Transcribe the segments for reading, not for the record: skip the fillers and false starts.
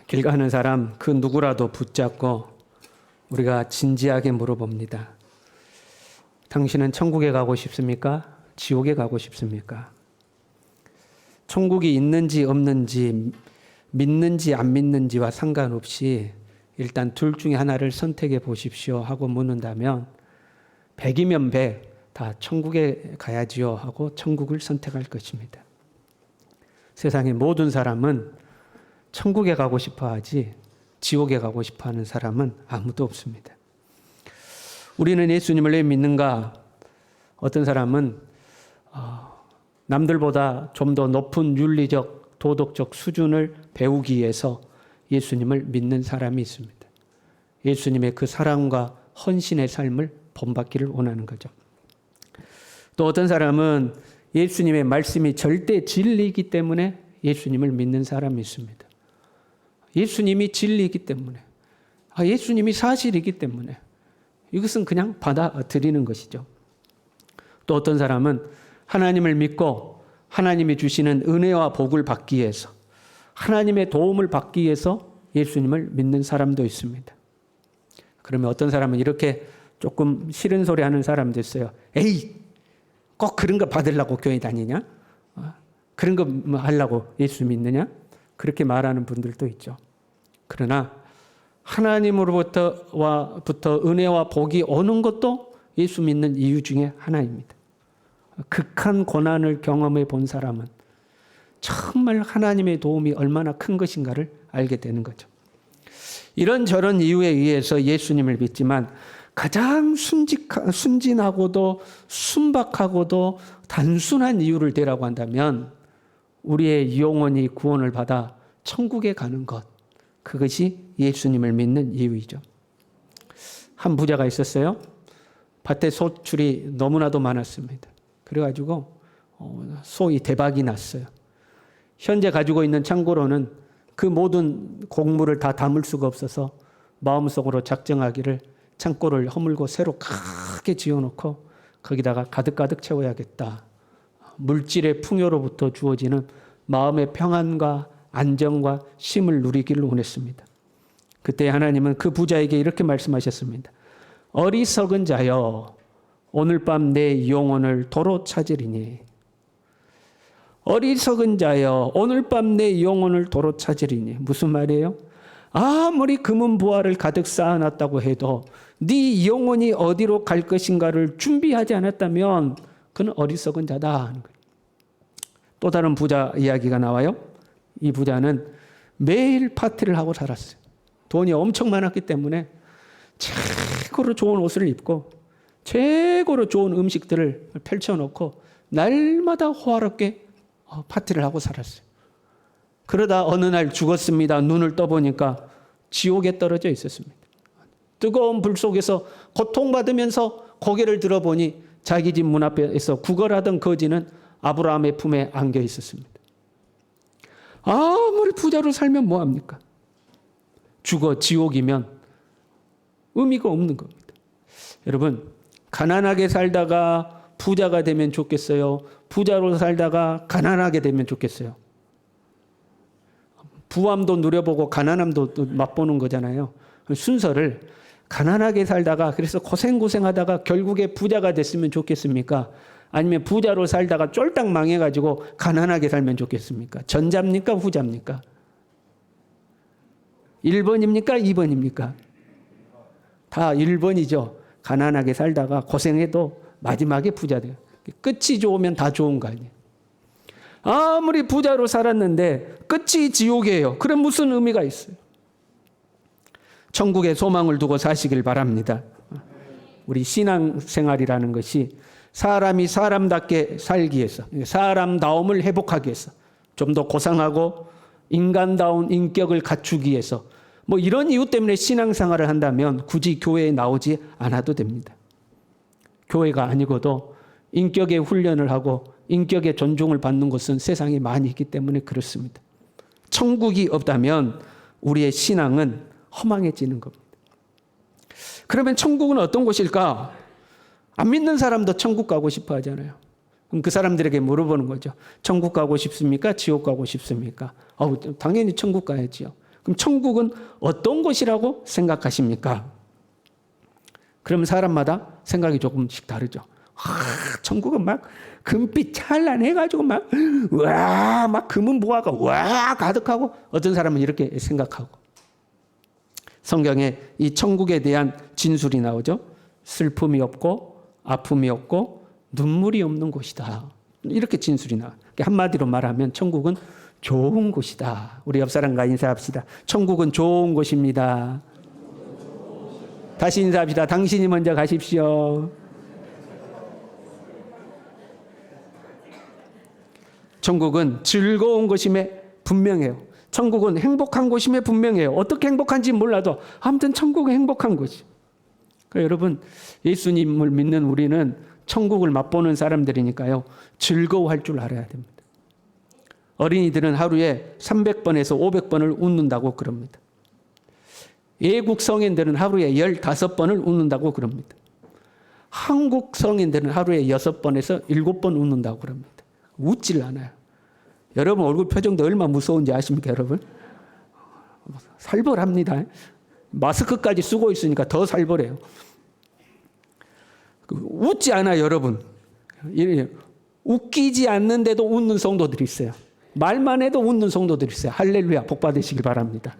길 가는 사람 그 누구라도 붙잡고 우리가 진지하게 물어봅니다. 당신은 천국에 가고 싶습니까? 지옥에 가고 싶습니까? 천국이 있는지 없는지 믿는지 안 믿는지와 상관없이 일단 둘 중에 하나를 선택해 보십시오 하고 묻는다면 100이면 100 다 천국에 가야지요 하고 천국을 선택할 것입니다. 세상의 모든 사람은 천국에 가고 싶어 하지 지옥에 가고 싶어 하는 사람은 아무도 없습니다. 우리는 예수님을 왜 믿는가? 어떤 사람은 남들보다 좀 더 높은 윤리적, 도덕적 수준을 배우기 위해서 예수님을 믿는 사람이 있습니다. 예수님의 그 사랑과 헌신의 삶을 본받기를 원하는 거죠. 또 어떤 사람은 예수님의 말씀이 절대 진리이기 때문에 예수님을 믿는 사람이 있습니다. 예수님이 진리이기 때문에, 예수님이 사실이기 때문에 이것은 그냥 받아들이는 것이죠. 또 어떤 사람은 하나님을 믿고 하나님이 주시는 은혜와 복을 받기 위해서, 하나님의 도움을 받기 위해서 예수님을 믿는 사람도 있습니다. 그러면 어떤 사람은 이렇게 조금 싫은 소리 하는 사람도 있어요. 에이, 꼭 그런 거 받으려고 교회 다니냐? 그런 거 하려고 예수 믿느냐? 그렇게 말하는 분들도 있죠. 그러나 하나님으로부터 은혜와 복이 오는 것도 예수 믿는 이유 중에 하나입니다. 극한 고난을 경험해 본 사람은 정말 하나님의 도움이 얼마나 큰 것인가를 알게 되는 거죠. 이런저런 이유에 의해서 예수님을 믿지만 가장 순진하고도 순박하고도 단순한 이유를 대라고 한다면 우리의 영혼이 구원을 받아 천국에 가는 것, 그것이 예수님을 믿는 이유이죠. 한 부자가 있었어요. 밭에 소출이 너무나도 많았습니다. 그래가지고 소위 대박이 났어요. 현재 가지고 있는 창고로는 그 모든 곡물을 다 담을 수가 없어서 마음속으로 작정하기를 창고를 허물고 새로 크게 지어놓고 거기다가 가득가득 채워야겠다. 물질의 풍요로부터 주어지는 마음의 평안과 안정과 쉼을 누리기를 원했습니다. 그때 하나님은 그 부자에게 이렇게 말씀하셨습니다. 어리석은 자여, 오늘 밤 내 영혼을 도로 찾으리니. 어리석은 자여, 오늘 밤 내 영혼을 도로 찾으리니. 무슨 말이에요? 아무리 금은 부화를 가득 쌓아놨다고 해도 네 영혼이 어디로 갈 것인가를 준비하지 않았다면 그는 어리석은 자다 하는 거예요. 또 다른 부자 이야기가 나와요. 이 부자는 매일 파티를 하고 살았어요. 돈이 엄청 많았기 때문에 최고로 좋은 옷을 입고 최고로 좋은 음식들을 펼쳐놓고 날마다 호화롭게 파티를 하고 살았어요. 그러다 어느 날 죽었습니다. 눈을 떠보니까 지옥에 떨어져 있었습니다. 뜨거운 불 속에서 고통받으면서 고개를 들어보니 자기 집 문 앞에서 구걸하던 거지는 아브라함의 품에 안겨 있었습니다. 아무리 부자로 살면 뭐합니까? 죽어 지옥이면 의미가 없는 겁니다. 여러분, 가난하게 살다가 부자가 되면 좋겠어요? 부자로 살다가 가난하게 되면 좋겠어요? 부함도 누려보고 가난함도 맛보는 거잖아요. 순서를 가난하게 살다가 그래서 고생하다가 결국에 부자가 됐으면 좋겠습니까? 아니면 부자로 살다가 쫄딱 망해가지고 가난하게 살면 좋겠습니까? 전자입니까? 후자입니까? 1번입니까? 2번입니까? 다 1번이죠. 가난하게 살다가 고생해도 마지막에 부자 돼요. 끝이 좋으면 다 좋은 거 아니에요. 아무리 부자로 살았는데 끝이 지옥이에요. 그럼 무슨 의미가 있어요? 천국에 소망을 두고 사시길 바랍니다. 우리 신앙생활이라는 것이 사람이 사람답게 살기 위해서, 사람다움을 회복하기 위해서, 좀 더 고상하고 인간다운 인격을 갖추기 위해서 이런 이유 때문에 신앙생활을 한다면 굳이 교회에 나오지 않아도 됩니다. 교회가 아니고도 인격의 훈련을 하고 인격의 존중을 받는 것은 세상에 많이 있기 때문에 그렇습니다. 천국이 없다면 우리의 신앙은 허망해지는 겁니다. 그러면 천국은 어떤 곳일까? 안 믿는 사람도 천국 가고 싶어 하잖아요. 그럼 그 사람들에게 물어보는 거죠. 천국 가고 싶습니까? 지옥 가고 싶습니까? 당연히 천국 가야지요. 그럼 천국은 어떤 곳이라고 생각하십니까? 그럼 사람마다 생각이 조금씩 다르죠. 천국은 막 금빛 찬란해가지고 막 금은 보화가 가득하고, 어떤 사람은 이렇게 생각하고. 성경에 이 천국에 대한 진술이 나오죠. 슬픔이 없고 아픔이 없고 눈물이 없는 곳이다. 이렇게 진술이 나와요. 한마디로 말하면 천국은 좋은 곳이다. 우리 옆 사람과 인사합시다. 천국은 좋은 곳입니다. 다시 인사합시다. 당신이 먼저 가십시오. 천국은 즐거운 곳임에 분명해요. 천국은 행복한 곳임에 분명해요. 어떻게 행복한지 몰라도 아무튼 천국은 행복한 곳이에요. 그러니까 여러분, 예수님을 믿는 우리는 천국을 맛보는 사람들이니까요, 즐거워할 줄 알아야 됩니다. 어린이들은 하루에 300번에서 500번을 웃는다고 그럽니다. 외국 성인들은 하루에 15번을 웃는다고 그럽니다. 한국 성인들은 하루에 6번에서 7번 웃는다고 그럽니다. 웃질 않아요. 여러분 얼굴 표정도 얼마나 무서운지 아십니까, 여러분? 살벌합니다. 마스크까지 쓰고 있으니까 더 살벌해요. 웃지 않아요, 여러분. 웃기지 않는데도 웃는 성도들이 있어요. 말만 해도 웃는 성도들이 있어요. 할렐루야, 복 받으시길 바랍니다.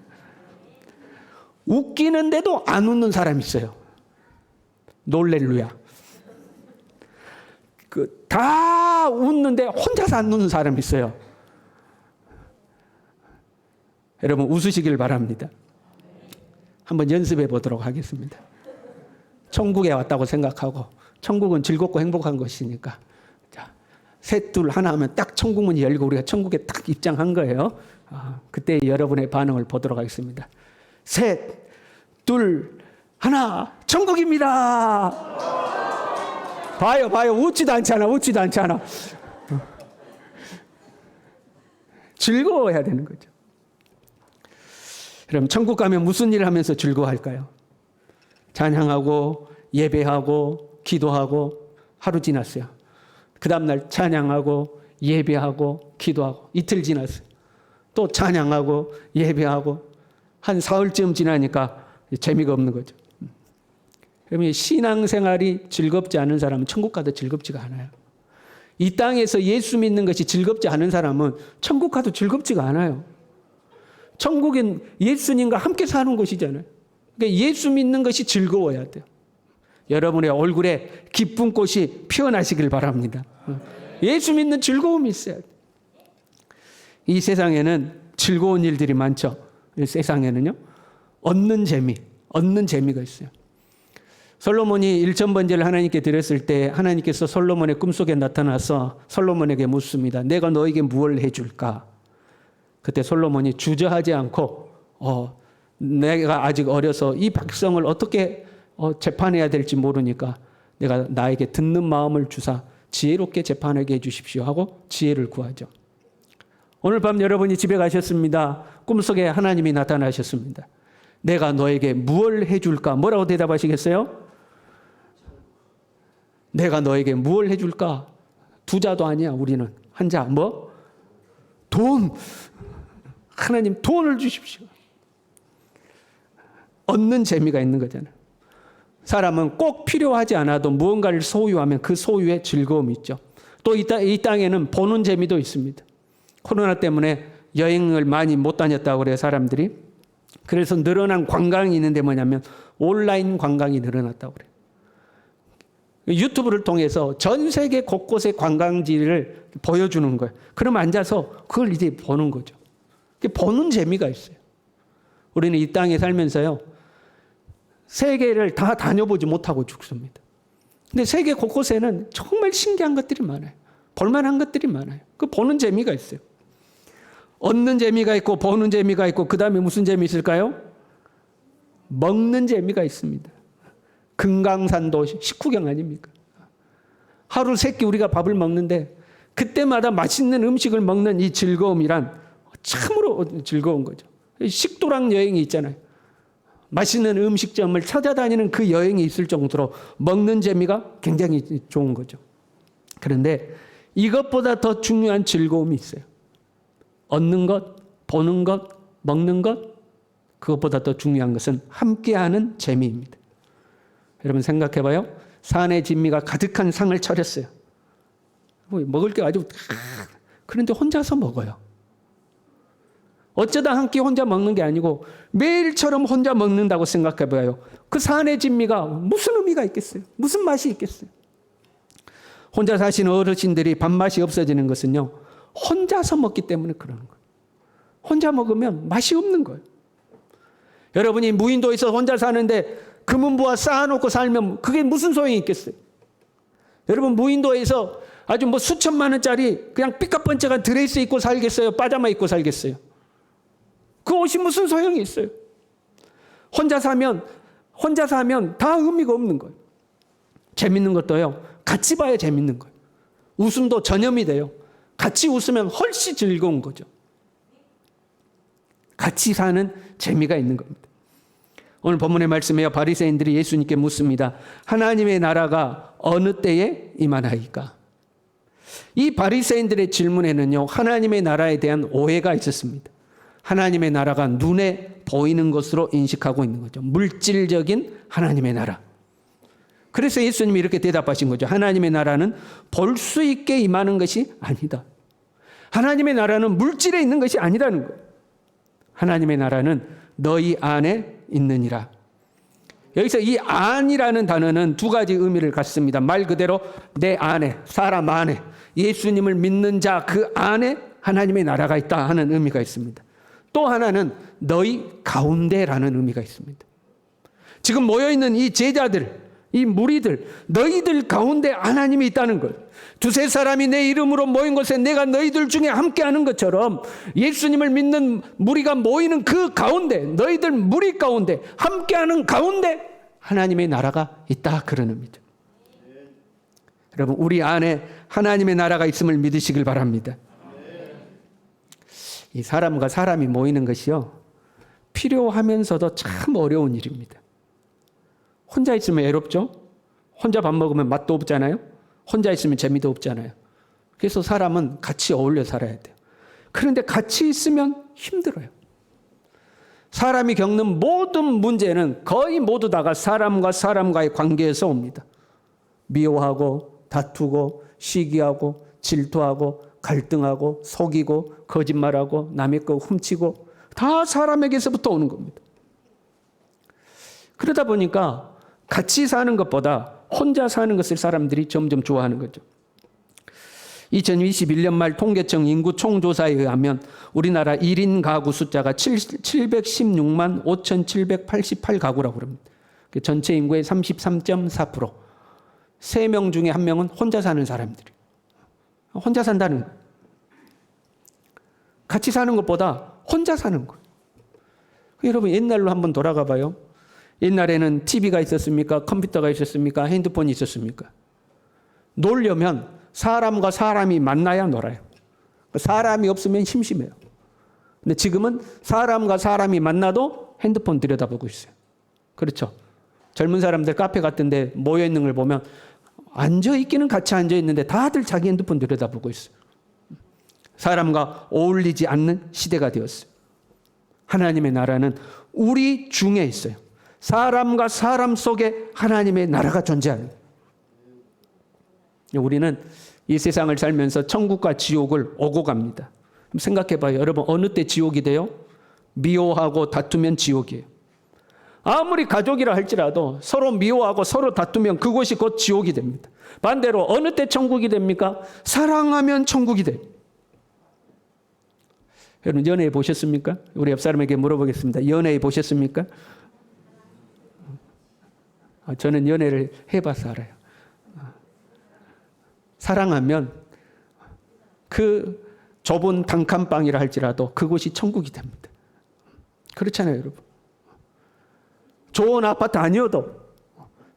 웃기는데도 안 웃는 사람이 있어요. 놀렐루야. 다 웃는데 혼자서 안 웃는 사람이 있어요. 여러분 웃으시길 바랍니다. 한번 연습해 보도록 하겠습니다. 천국에 왔다고 생각하고, 천국은 즐겁고 행복한 것이니까, 자, 셋, 둘, 하나 하면 딱 천국문이 열고 우리가 천국에 딱 입장한 거예요. 그때 여러분의 반응을 보도록 하겠습니다. 셋, 둘, 하나, 천국입니다. 봐요. 웃지도 않잖아. 즐거워해야 되는 거죠. 그럼 천국 가면 무슨 일을 하면서 즐거워할까요? 찬양하고 예배하고 기도하고. 하루 지났어요. 그 다음날 찬양하고 예배하고 기도하고. 이틀 지났어요. 또 찬양하고 예배하고. 한 사흘쯤 지나니까 재미가 없는 거죠. 그러면 신앙생활이 즐겁지 않은 사람은 천국 가도 즐겁지가 않아요. 이 땅에서 예수 믿는 것이 즐겁지 않은 사람은 천국 가도 즐겁지가 않아요. 천국은 예수님과 함께 사는 곳이잖아요. 그러니까 예수 믿는 것이 즐거워야 돼요. 여러분의 얼굴에 기쁜 꽃이 피어나시길 바랍니다. 예수 믿는 즐거움이 있어야 돼요. 이 세상에는 즐거운 일들이 많죠. 이 세상에는요, 얻는 재미가 있어요. 솔로몬이 일천번제를 하나님께 드렸을 때 하나님께서 솔로몬의 꿈속에 나타나서 솔로몬에게 묻습니다. 내가 너에게 무엇을 해줄까? 그때 솔로몬이 주저하지 않고 내가 아직 어려서 이 백성을 어떻게 재판해야 될지 모르니까 내가 나에게 듣는 마음을 주사 지혜롭게 재판하게 해주십시오 하고 지혜를 구하죠. 오늘 밤 여러분이 집에 가셨습니다. 꿈속에 하나님이 나타나셨습니다. 내가 너에게 무엇을 해줄까? 뭐라고 대답하시겠어요? 내가 너에게 무엇을 해줄까? 두 자도 아니야, 우리는. 한 자, 뭐? 돈. 하나님 돈을 주십시오. 얻는 재미가 있는 거잖아요. 사람은 꼭 필요하지 않아도 무언가를 소유하면 그 소유에 즐거움이 있죠. 또 이 땅에는 보는 재미도 있습니다. 코로나 때문에 여행을 많이 못 다녔다고 그래요, 사람들이. 그래서 늘어난 관광이 있는데 뭐냐면 온라인 관광이 늘어났다고 그래요. 유튜브를 통해서 전 세계 곳곳의 관광지를 보여주는 거예요. 그럼 앉아서 그걸 이제 보는 거죠. 보는 재미가 있어요. 우리는 이 땅에 살면서요, 세계를 다 다녀보지 못하고 죽습니다. 근데 세계 곳곳에는 정말 신기한 것들이 많아요. 볼만한 것들이 많아요. 그 보는 재미가 있어요. 얻는 재미가 있고 보는 재미가 있고, 그 다음에 무슨 재미 있을까요? 먹는 재미가 있습니다. 금강산도 식후경 아닙니까? 하루 세 끼 우리가 밥을 먹는데 그때마다 맛있는 음식을 먹는 이 즐거움이란 참으로 즐거운 거죠. 식도락 여행이 있잖아요. 맛있는 음식점을 찾아다니는 그 여행이 있을 정도로 먹는 재미가 굉장히 좋은 거죠. 그런데 이것보다 더 중요한 즐거움이 있어요. 얻는 것, 보는 것, 먹는 것, 그것보다 더 중요한 것은 함께하는 재미입니다. 여러분 생각해봐요. 산의 진미가 가득한 상을 차렸어요. 먹을 게 아주 그런데 혼자서 먹어요. 어쩌다 한 끼 혼자 먹는 게 아니고 매일처럼 혼자 먹는다고 생각해봐요. 그 산의 진미가 무슨 의미가 있겠어요? 무슨 맛이 있겠어요? 혼자 사시는 어르신들이 밥맛이 없어지는 것은요, 혼자서 먹기 때문에 그러는 거예요. 혼자 먹으면 맛이 없는 거예요. 여러분이 무인도에서 혼자 사는데 금은부화 쌓아놓고 살면 그게 무슨 소용이 있겠어요? 여러분 무인도에서 아주 뭐 수천만 원짜리 그냥 삐까뻔쩍한 드레스 입고 살겠어요? 파자마 입고 살겠어요? 그 옷이 무슨 소용이 있어요? 혼자 사면 다 의미가 없는 거예요. 재밌는 것도요, 같이 봐야 재밌는 거예요. 웃음도 전염이 돼요. 같이 웃으면 훨씬 즐거운 거죠. 같이 사는 재미가 있는 겁니다. 오늘 본문의 말씀에요, 바리새인들이 예수님께 묻습니다. 하나님의 나라가 어느 때에 임하나이까? 이 바리새인들의 질문에는요, 하나님의 나라에 대한 오해가 있었습니다. 하나님의 나라가 눈에 보이는 것으로 인식하고 있는 거죠. 물질적인 하나님의 나라. 그래서 예수님이 이렇게 대답하신 거죠. 하나님의 나라는 볼 수 있게 임하는 것이 아니다. 하나님의 나라는 물질에 있는 것이 아니라는 거예요. 하나님의 나라는 너희 안에 있느니라. 여기서 이 안이라는 단어는 두 가지 의미를 갖습니다. 말 그대로 내 안에, 사람 안에, 예수님을 믿는 자 그 안에 하나님의 나라가 있다 하는 의미가 있습니다. 또 하나는 너희 가운데라는 의미가 있습니다. 지금 모여있는 이 제자들, 이 무리들, 너희들 가운데 하나님이 있다는 거예요. 두세 사람이 내 이름으로 모인 곳에 내가 너희들 중에 함께하는 것처럼 예수님을 믿는 무리가 모이는 그 가운데, 너희들 무리 가운데, 함께하는 가운데 하나님의 나라가 있다, 그런 의미죠. 여러분 우리 안에 하나님의 나라가 있음을 믿으시길 바랍니다. 이 사람과 사람이 모이는 것이요, 필요하면서도 참 어려운 일입니다. 혼자 있으면 외롭죠? 혼자 밥 먹으면 맛도 없잖아요? 혼자 있으면 재미도 없잖아요. 그래서 사람은 같이 어울려 살아야 돼요. 그런데 같이 있으면 힘들어요. 사람이 겪는 모든 문제는 거의 모두 다가 사람과 사람과의 관계에서 옵니다. 미워하고 다투고 시기하고 질투하고 갈등하고 속이고 거짓말하고 남의 거 훔치고 다 사람에게서부터 오는 겁니다. 그러다 보니까 같이 사는 것보다 혼자 사는 것을 사람들이 점점 좋아하는 거죠. 2021년 말 통계청 인구 총조사에 의하면 우리나라 1인 가구 숫자가 716만 5,788가구라고 합니다. 전체 인구의 33.4%. 3명 중에 1명은 혼자 사는 사람들이. 혼자 산다는 거예요. 같이 사는 것보다 혼자 사는 거예요. 여러분 옛날로 한번 돌아가 봐요. 옛날에는 TV가 있었습니까? 컴퓨터가 있었습니까? 핸드폰이 있었습니까? 놀려면 사람과 사람이 만나야 놀아요. 사람이 없으면 심심해요. 근데 지금은 사람과 사람이 만나도 핸드폰 들여다보고 있어요. 그렇죠? 젊은 사람들 카페 같은데 모여있는 걸 보면 앉아있기는 같이 앉아있는데 다들 자기 핸드폰 들여다보고 있어요. 사람과 어울리지 않는 시대가 되었어요. 하나님의 나라는 우리 중에 있어요. 사람과 사람 속에 하나님의 나라가 존재하는. 우리는 이 세상을 살면서 천국과 지옥을 오고 갑니다. 생각해봐요. 여러분 어느 때 지옥이 돼요? 미워하고 다투면 지옥이에요. 아무리 가족이라 할지라도 서로 미워하고 서로 다투면 그곳이 곧 지옥이 됩니다. 반대로 어느 때 천국이 됩니까? 사랑하면 천국이 돼요. 여러분 연애해 보셨습니까? 우리 옆 사람에게 물어보겠습니다. 연애해 보셨습니까? 저는 연애를 해봐서 알아요. 사랑하면 그 좁은 단칸방이라 할지라도 그곳이 천국이 됩니다. 그렇잖아요, 여러분. 좋은 아파트 아니어도,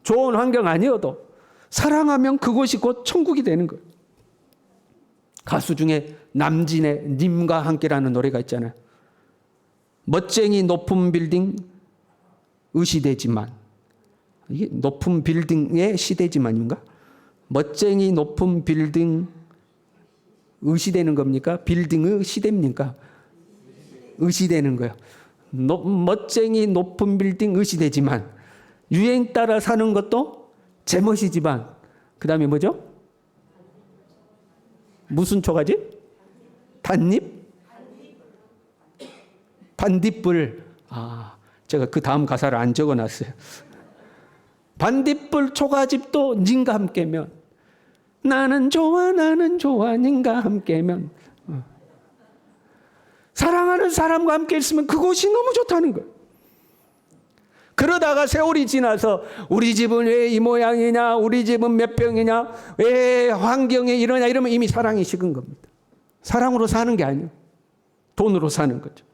좋은 환경 아니어도 사랑하면 그곳이 곧 천국이 되는 거예요. 가수 중에 남진의 님과 함께라는 노래가 있잖아요. 멋쟁이 높은 빌딩 의시되지만, 이게 높은 빌딩의 시대지만인가? 멋쟁이 높은 빌딩 의시되는 겁니까? 빌딩의 시대입니까? 의시되는 거예요. 멋쟁이 높은 빌딩 의시되지만 유행 따라 사는 것도 제멋이지만 그 다음에 뭐죠? 무슨 초가지? 단잎? 반딧불. 제가 그 다음 가사를 안 적어놨어요. 반딧불 초가집도 님과 함께면 나는 좋아 님과 함께면. 사랑하는 사람과 함께 있으면 그곳이 너무 좋다는 거예요. 그러다가 세월이 지나서 우리 집은 왜 이 모양이냐, 우리 집은 몇 평이냐, 왜 환경이 이러냐 이러면 이미 사랑이 식은 겁니다. 사랑으로 사는 게 아니에요. 돈으로 사는 거죠.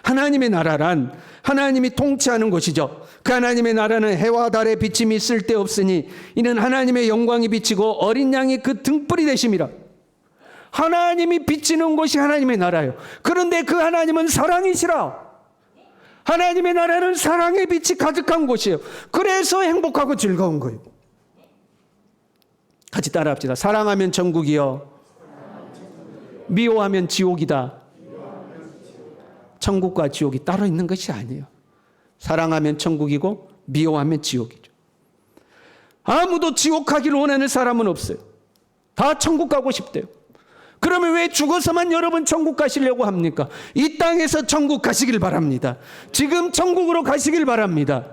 하나님의 나라란 하나님이 통치하는 곳이죠. 그 하나님의 나라는 해와 달의 비침이 쓸데없으니 이는 하나님의 영광이 비치고 어린 양이 그 등불이 되심이라. 하나님이 비치는 곳이 하나님의 나라예요. 그런데 그 하나님은 사랑이시라. 하나님의 나라는 사랑의 빛이 가득한 곳이에요. 그래서 행복하고 즐거운 거예요. 같이 따라합시다. 사랑하면 천국이요, 미워하면 지옥이다. 천국과 지옥이 따로 있는 것이 아니에요. 사랑하면 천국이고 미워하면 지옥이죠. 아무도 지옥 가기를 원하는 사람은 없어요. 다 천국 가고 싶대요. 그러면 왜 죽어서만 여러분 천국 가시려고 합니까? 이 땅에서 천국 가시길 바랍니다. 지금 천국으로 가시길 바랍니다.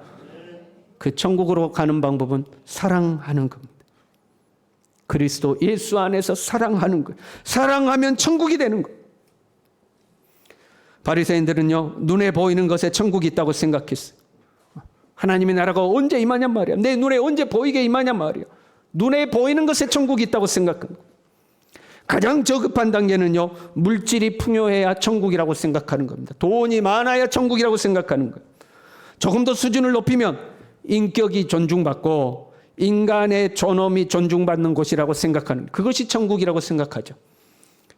그 천국으로 가는 방법은 사랑하는 겁니다. 그리스도 예수 안에서 사랑하는 거예요. 사랑하면 천국이 되는 거예요. 바리새인들은요, 눈에 보이는 것에 천국이 있다고 생각했어요. 하나님의 나라가 언제 임하냔 말이야. 내 눈에 언제 보이게 임하냔 말이야. 눈에 보이는 것에 천국이 있다고 생각한 거예요. 가장 저급한 단계는요, 물질이 풍요해야 천국이라고 생각하는 겁니다. 돈이 많아야 천국이라고 생각하는 거예요. 조금 더 수준을 높이면 인격이 존중받고 인간의 존엄이 존중받는 곳이라고 생각하는, 그것이 천국이라고 생각하죠.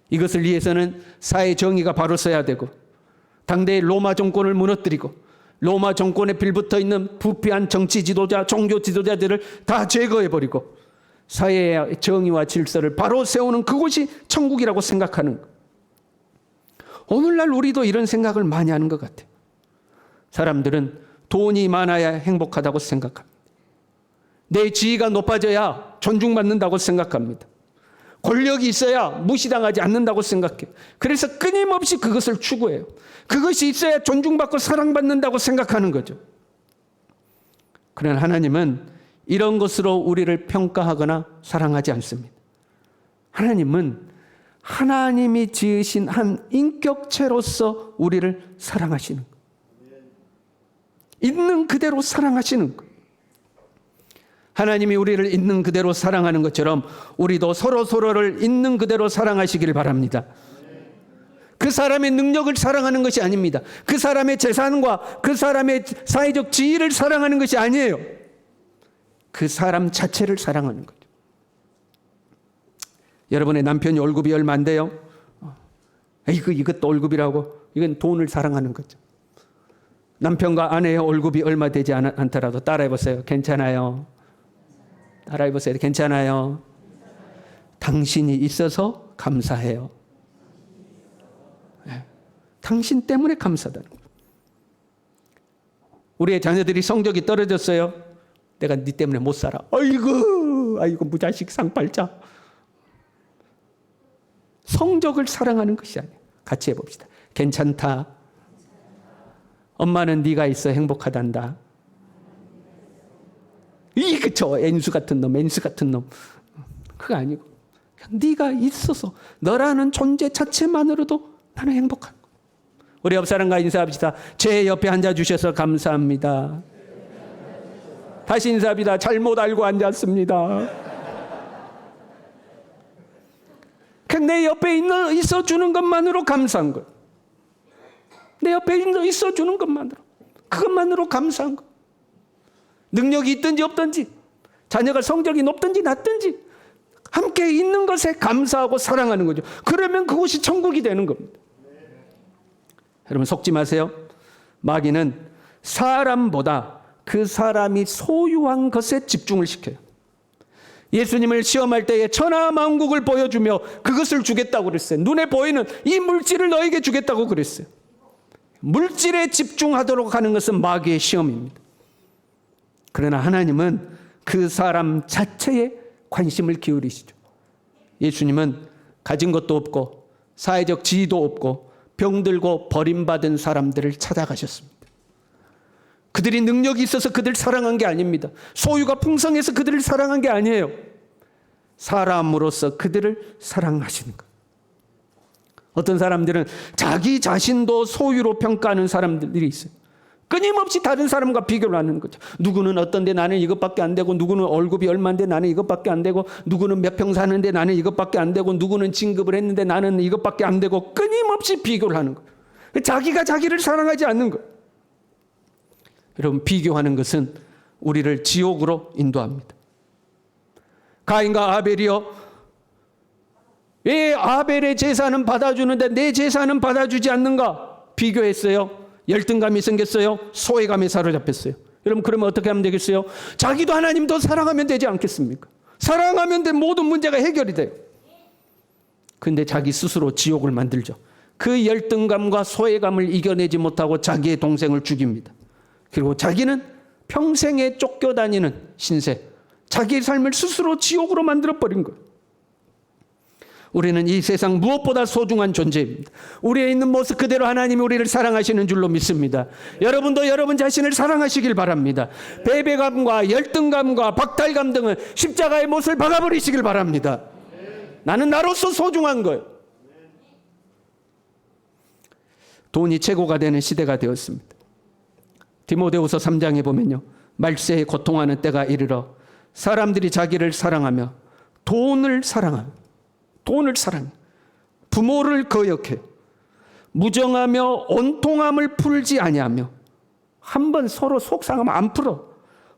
이것을 위해서는 사회 정의가 바로 서야 되고, 당대의 로마 정권을 무너뜨리고 로마 정권에 빌붙어 있는 부패한 정치 지도자, 종교 지도자들을 다 제거해버리고 사회의 정의와 질서를 바로 세우는 그곳이 천국이라고 생각하는 것. 오늘날 우리도 이런 생각을 많이 하는 것 같아요. 사람들은 돈이 많아야 행복하다고 생각합니다. 내 지위가 높아져야 존중받는다고 생각합니다. 권력이 있어야 무시당하지 않는다고 생각해요. 그래서 끊임없이 그것을 추구해요. 그것이 있어야 존중받고 사랑받는다고 생각하는 거죠. 그러나 하나님은 이런 것으로 우리를 평가하거나 사랑하지 않습니다. 하나님은 하나님이 지으신 한 인격체로서 우리를 사랑하시는 거예요. 있는 그대로 사랑하시는 거예요. 하나님이 우리를 있는 그대로 사랑하는 것처럼 우리도 서로를 있는 그대로 사랑하시기를 바랍니다. 그 사람의 능력을 사랑하는 것이 아닙니다. 그 사람의 재산과 그 사람의 사회적 지위를 사랑하는 것이 아니에요. 그 사람 자체를 사랑하는 거죠. 여러분의 남편이 월급이 얼마 안 돼요? 이것도 월급이라고? 이건 돈을 사랑하는 거죠. 남편과 아내의 월급이 얼마 되지 않더라도 따라해보세요. 괜찮아요. 따라해보세요. 괜찮아요. 당신이 있어서 감사해요. 네. 당신 때문에 감사하다는 거예요. 우리의 자녀들이 성적이 떨어졌어요. 내가 네 때문에 못 살아. 아이고 무자식 상팔자. 성적을 사랑하는 것이 아니에요. 같이 해봅시다. 괜찮다. 엄마는 네가 있어 행복하단다. 그쵸. 엔수 같은 놈. 그거 아니고 그냥 네가 있어서 너라는 존재 자체만으로도 나는 행복한 거예요. 우리 옆 사람과 인사합시다. 제 옆에 앉아주셔서 감사합니다. 다시 인사합니다. 잘못 알고 앉았습니다. 그냥 내 옆에 있어주는 것만으로 감사한 거예요. 내 옆에 있어주는 그것만으로 감사한 거예요. 능력이 있든지 없든지, 자녀가 성적이 높든지 낮든지 함께 있는 것에 감사하고 사랑하는 거죠. 그러면 그곳이 천국이 되는 겁니다. 여러분 속지 마세요. 마귀는 사람보다 그 사람이 소유한 것에 집중을 시켜요. 예수님을 시험할 때에 천하만국을 보여주며 그것을 주겠다고 그랬어요. 눈에 보이는 이 물질을 너에게 주겠다고 그랬어요. 물질에 집중하도록 하는 것은 마귀의 시험입니다. 그러나 하나님은 그 사람 자체에 관심을 기울이시죠. 예수님은 가진 것도 없고 사회적 지위도 없고 병들고 버림받은 사람들을 찾아가셨습니다. 그들이 능력이 있어서 그들을 사랑한 게 아닙니다. 소유가 풍성해서 그들을 사랑한 게 아니에요. 사람으로서 그들을 사랑하시는 것. 어떤 사람들은 자기 자신도 소유로 평가하는 사람들이 있어요. 끊임없이 다른 사람과 비교를 하는 거죠. 누구는 어떤데 나는 이것밖에 안 되고, 누구는 월급이 얼마인데 나는 이것밖에 안 되고, 누구는 몇 평 사는데 나는 이것밖에 안 되고, 누구는 진급을 했는데 나는 이것밖에 안 되고, 끊임없이 비교를 하는 거예요. 자기가 자기를 사랑하지 않는 거예요. 여러분, 비교하는 것은 우리를 지옥으로 인도합니다. 가인과 아벨이요, 왜 아벨의 제사는 받아주는데 내 제사는 받아주지 않는가? 비교했어요. 열등감이 생겼어요. 소외감에 사로잡혔어요. 여러분, 그러면 어떻게 하면 되겠어요? 자기도 하나님도 사랑하면 되지 않겠습니까? 사랑하면 모든 문제가 해결이 돼요. 근데 자기 스스로 지옥을 만들죠. 그 열등감과 소외감을 이겨내지 못하고 자기의 동생을 죽입니다. 그리고 자기는 평생에 쫓겨다니는 신세, 자기의 삶을 스스로 지옥으로 만들어버린 거예요. 우리는 이 세상 무엇보다 소중한 존재입니다. 우리에 있는 모습 그대로 하나님이 우리를 사랑하시는 줄로 믿습니다. 여러분도 여러분 자신을 사랑하시길 바랍니다. 배배감과 열등감과 박탈감 등은 십자가의 못을 박아버리시길 바랍니다. 나는 나로서 소중한 거예요. 돈이 최고가 되는 시대가 되었습니다. 디모데후서 3장에 보면요, 말세에 고통하는 때가 이르러 사람들이 자기를 사랑하며 돈을 사랑하며, 돈을 사랑해, 부모를 거역해, 무정하며 온통함을 풀지 아니하며, 한번 서로 속상하면 안 풀어,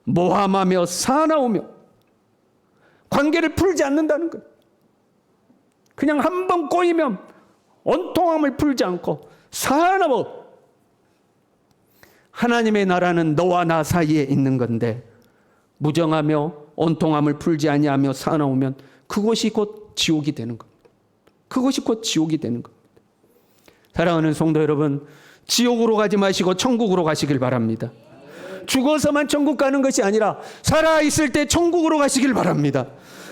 모함하며 사나우며, 관계를 풀지 않는다는 거예요. 그냥 한번 꼬이면 온통함을 풀지 않고 사나워. 하나님의 나라는 너와 나 사이에 있는 건데, 무정하며 온통함을 풀지 아니하며 사나우면 그것이 곧 지옥이 되는 겁니다. 그것이 곧 지옥이 되는 겁니다. 사랑하는 성도 여러분, 지옥으로 가지 마시고 천국으로 가시길 바랍니다. 죽어서만 천국 가는 것이 아니라 살아있을 때 천국으로 가시길 바랍니다.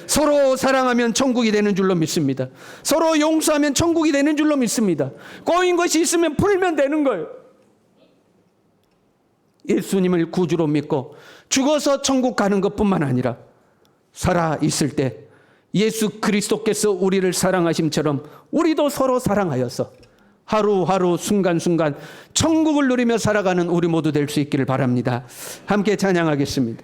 서로 사랑하면 천국이 되는 줄로 믿습니다. 서로 용서하면 천국이 되는 줄로 믿습니다. 꼬인 것이 있으면 풀면 되는 거예요. 예수님을 구주로 믿고 죽어서 천국 가는 것뿐만 아니라 살아있을 때 예수 그리스도께서 우리를 사랑하심처럼 우리도 서로 사랑하여서 하루하루 순간순간 천국을 누리며 살아가는 우리 모두 될 수 있기를 바랍니다. 함께 찬양하겠습니다.